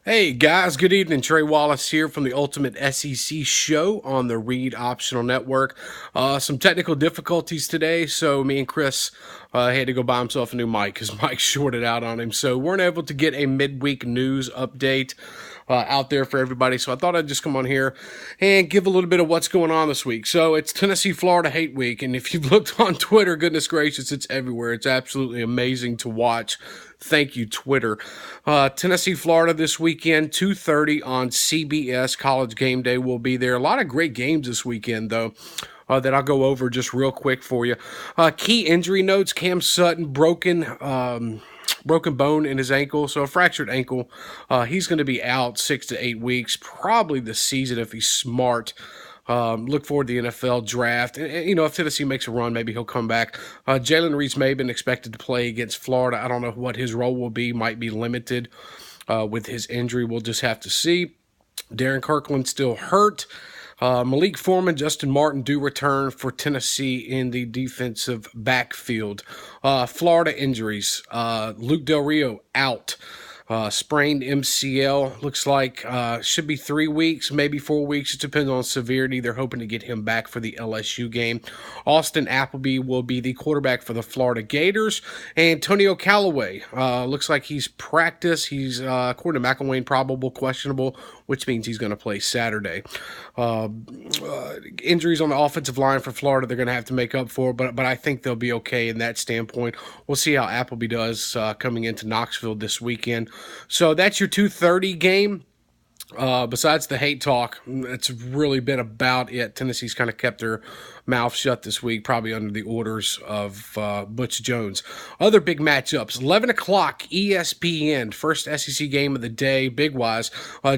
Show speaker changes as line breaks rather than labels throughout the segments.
Hey guys, good evening. Trey Wallace here from the Ultimate SEC Show on the Read Optional Network. Some technical difficulties today, so me and Chris had to go buy himself a new mic because Mike shorted out on him. So weren't able to get a midweek news update out there for everybody. So I thought I'd just come on here and give a little bit of what's going on this week. So it's Tennessee-Florida Hate Week, and if you've looked on Twitter, goodness gracious, it's everywhere. It's absolutely amazing to watch. Thank you, Twitter. Tennessee, Florida this weekend, 2:30 on CBS. College Game Day will be there. A lot of great games this weekend, though, that I'll go over just real quick for you. Key injury notes: Cam Sutton, broken bone in his ankle, so a fractured ankle. He's going to be out 6 to 8 weeks, probably the season if he's smart. Look forward to the NFL draft. And, if Tennessee makes a run, maybe he'll come back. Jalen Reeves-Maybin expected to play against Florida. I don't know what his role will be. Might be limited with his injury. We'll just have to see. Darren Kirkland still hurt. Malik Foreman, Justin Martin do return for Tennessee in the defensive backfield. Florida injuries. Luke Del Rio out. Sprained MCL, looks like should be 3 weeks, maybe 4 weeks. It depends on severity. They're hoping to get him back for the LSU game. Austin Appleby will be the quarterback for the Florida Gators. Antonio Callaway, looks like he's practiced. He's, according to McElwain, probable, questionable, which means he's going to play Saturday. Injuries on the offensive line for Florida, they're going to have to make up for, but I think they'll be okay in that standpoint. We'll see how Appleby does coming into Knoxville this weekend. So that's your 2:30 game. Besides the hate talk, it's really been about it. Tennessee's kind of kept their mouth shut this week, probably under the orders of Butch Jones. Other big matchups, 11 o'clock ESPN, first SEC game of the day, big-wise.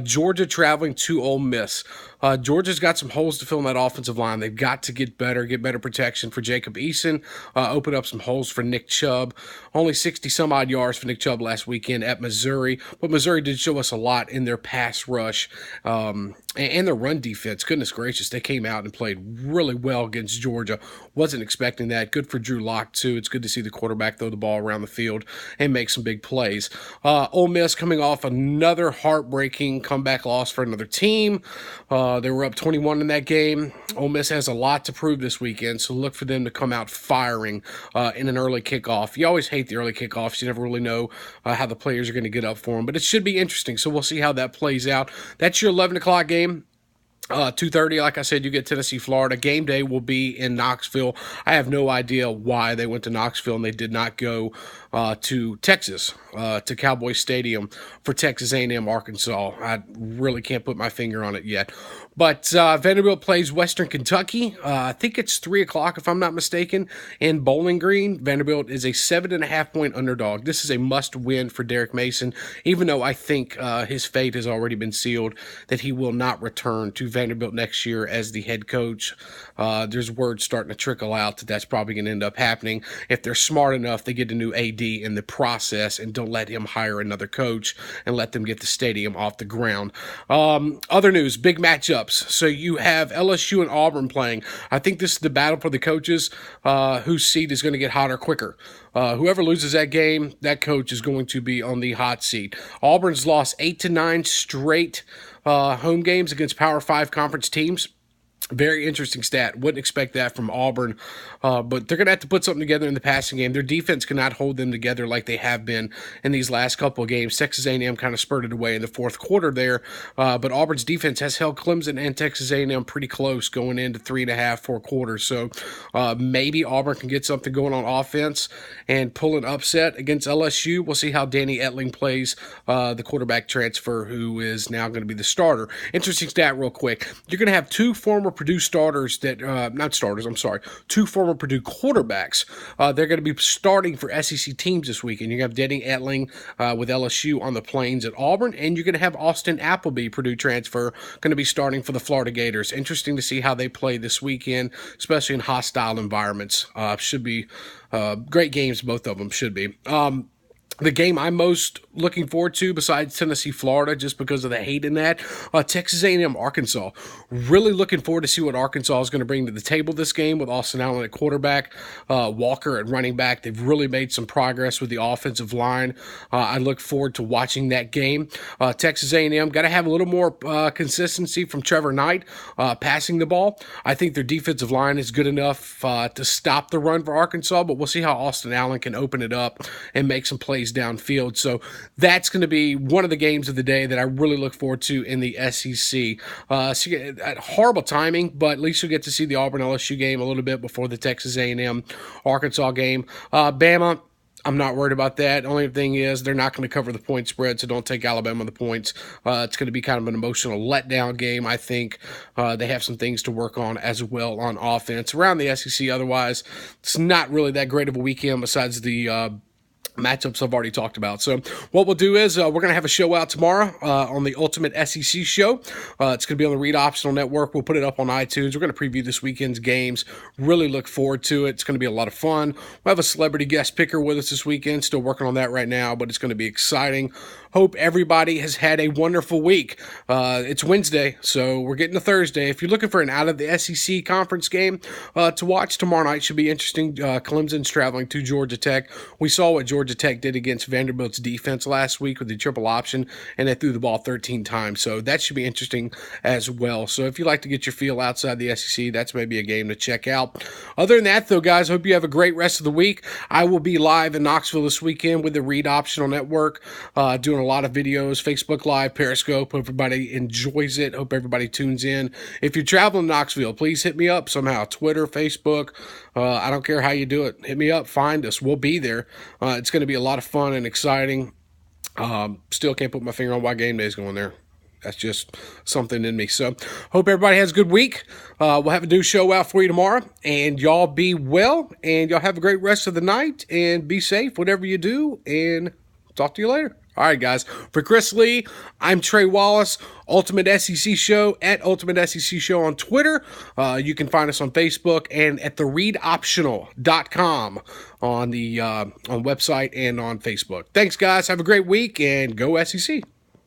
Georgia traveling to Ole Miss. Georgia's got some holes to fill in that offensive line. They've got to get better protection for Jacob Eason, open up some holes for Nick Chubb. Only 60-some-odd yards for Nick Chubb last weekend at Missouri, but Missouri did show us a lot in their pass rush and their run defense. Goodness gracious, they came out and played really well against Georgia. Wasn't expecting that. Good for Drew Lock, too. It's good to see the quarterback throw the ball around the field and make some big plays. Ole Miss coming off another heartbreaking comeback loss for another team. They were up 21 in that game. Ole Miss has a lot to prove this weekend, so look for them to come out firing in an early kickoff. You always hate the early kickoffs. You never really know how the players are going to get up for them, but it should be interesting, so we'll see how that plays out. That's your 11 o'clock game. 2:30, like I said, you get Tennessee, Florida. Game day will be in Knoxville. I have no idea why they went to Knoxville and they did not go to Texas, to Cowboy Stadium for Texas A&M, Arkansas. I really can't put my finger on it yet. But Vanderbilt plays Western Kentucky. I think it's 3 o'clock, if I'm not mistaken, in Bowling Green. Vanderbilt is a 7.5-point underdog. This is a must-win for Derek Mason, even though I think his fate has already been sealed, that he will not return to Vanderbilt next year as the head coach. There's word starting to trickle out that that's probably going to end up happening. If they're smart enough, they get a new AD in the process and don't let him hire another coach and let them get the stadium off the ground. Other news, big matchups. So you have LSU and Auburn playing. I think this is the battle for the coaches, whose seat is going to get hotter quicker. Whoever loses that game, that coach is going to be on the hot seat. Auburn's lost 8 to 9 straight home games against Power 5 conference teams. Very interesting stat. Wouldn't expect that from Auburn, but they're going to have to put something together in the passing game. Their defense cannot hold them together like they have been in these last couple of games. Texas A&M kind of spurted away in the fourth quarter there, but Auburn's defense has held Clemson and Texas A&M pretty close going into 3.5, 4 quarters. So maybe Auburn can get something going on offense and pull an upset against LSU. We'll see how Danny Etling plays, the quarterback transfer who is now going to be the starter. Interesting stat real quick. You're going to have two former Purdue starters two former Purdue quarterbacks. They're going to be starting for SEC teams this weekend. You're going to have Danny Etling with LSU on the Plains at Auburn, and you're going to have Austin Appleby, Purdue transfer, going to be starting for the Florida Gators. Interesting to see how they play this weekend, especially in hostile environments. Should be great games, both of them should be. The game I'm most looking forward to, besides Tennessee, Florida, just because of the hate in that, Texas A&M, Arkansas. Really looking forward to see what Arkansas is going to bring to the table this game with Austin Allen at quarterback, Walker at running back. They've really made some progress with the offensive line. I look forward to watching that game. Texas A&M got to have a little more consistency from Trevor Knight passing the ball. I think their defensive line is good enough to stop the run for Arkansas, but we'll see how Austin Allen can open it up and make some plays downfield. So that's going to be one of the games of the day that I really look forward to in the SEC. Horrible timing, but at least you'll get to see the Auburn LSU game a little bit before the Texas A&M Arkansas game. Bama, I'm not worried about that. Only thing is they're not going to cover the point spread, so don't take Alabama the points. It's going to be kind of an emotional letdown game. I think they have some things to work on as well on offense. Around the SEC, otherwise, it's not really that great of a weekend besides the matchups I've already talked about. So what we'll do is we're going to have a show out tomorrow on the Ultimate SEC Show. It's going to be on the Read Optional Network. We'll put it up on iTunes. We're going to preview this weekend's games. Really look forward to it. It's going to be a lot of fun. We'll have a celebrity guest picker with us this weekend. Still working on that right now, but it's going to be exciting. Hope everybody has had a wonderful week. It's Wednesday, so we're getting to Thursday. If you're looking for an out of the SEC conference game to watch tomorrow night, should be interesting. Clemson's traveling to Georgia Tech. We saw what Georgia Tech did against Vanderbilt's defense last week with the triple option, and they threw the ball 13 times. So that should be interesting as well. So if you like to get your feel outside the SEC, that's maybe a game to check out. Other than that, though, guys, hope you have a great rest of the week. I will be live in Knoxville this weekend with the Read Optional Network, doing a lot of videos, Facebook Live, Periscope. Hope everybody enjoys it. Hope everybody tunes in. If you're traveling to Knoxville, please hit me up somehow. Twitter, Facebook, I don't care how you do it. Hit me up, find us. We'll be there. It's going to be a lot of fun and exciting. Still can't put my finger on why game day is going there. That's just something in me. So hope everybody has a good week. We'll have a new show out for you tomorrow. And y'all be well. And y'all have a great rest of the night. And be safe, whatever you do. And talk to you later. All right, guys. For Chris Lee, I'm Trey Wallace, Ultimate SEC Show, at Ultimate SEC Show on Twitter. You can find us on Facebook and at thereadoptional.com on the on website and on Facebook. Thanks, guys. Have a great week, and go SEC.